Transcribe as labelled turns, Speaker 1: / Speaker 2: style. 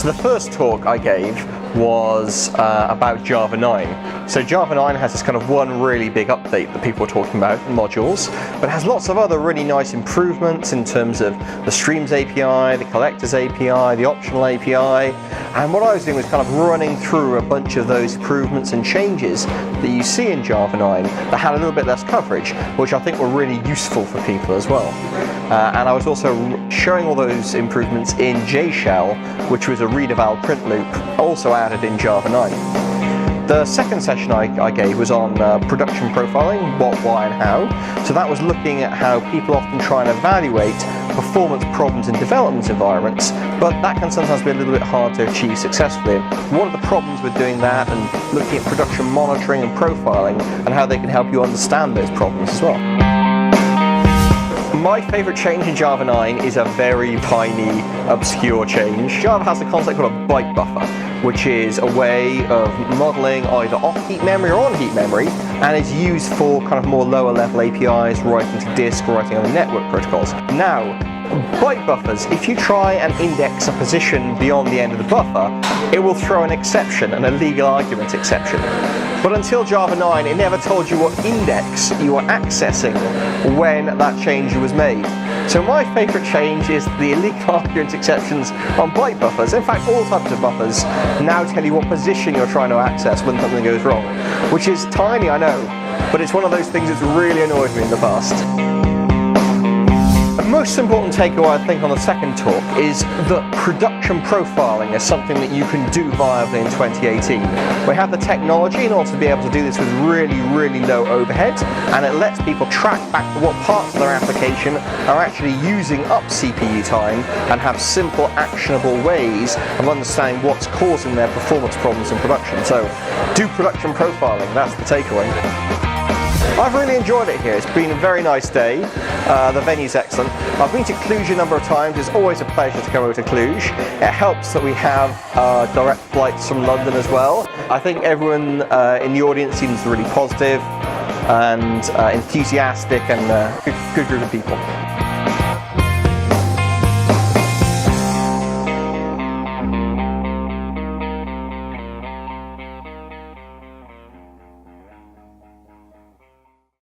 Speaker 1: So the first talk I gave was about Java 9. So Java 9 has this kind of one really big update that people are talking about, modules, but it has lots of other really nice improvements in terms of the Streams API, the Collectors API, the Optional API, and what I was doing was kind of running through a bunch of those improvements and changes that you see in Java 9 that had a little bit less coverage, which I think were really useful for people as well. And I was also showing all those improvements in JShell, which was a read-eval print loop, also added in Java 9. The second session I gave was on production profiling, what, why and how. So that was looking at how people often try and evaluate performance problems in development environments, but that can sometimes be a little bit hard to achieve successfully. One of the problems with doing that and looking at production monitoring and profiling and how they can help you understand those problems as well. My favourite change in Java 9 is a very tiny, obscure change. Java has a concept called a byte buffer, which is a way of modelling either off heap memory or on heap memory, and is used for kind of more lower level APIs, writing to disk, writing on the network protocols. Now, byte buffers, if you try and index a position beyond the end of the buffer, it will throw an exception, an illegal argument exception. But until Java 9, it never told you what index you were accessing when that change was made. So my favourite change is the illegal argument exceptions on byte buffers. In fact, all types of buffers now tell you what position you're trying to access when something goes wrong, which is tiny, I know, but it's one of those things that's really annoyed me in the past. The most important takeaway I think on the second talk is that production profiling is something that you can do viably in 2018. We have the technology in order to be able to do this with really, really low overhead, and it lets people track back to what parts of their application are actually using up CPU time and have simple, actionable ways of understanding what's causing their performance problems in production. So, do production profiling, that's the takeaway. I've really enjoyed it here. It's been a very nice day. The venue's excellent. I've been to Cluj a number of times. It's always a pleasure to come over to Cluj. It helps that we have direct flights from London as well. I think everyone in the audience seems really positive and enthusiastic and good group of people.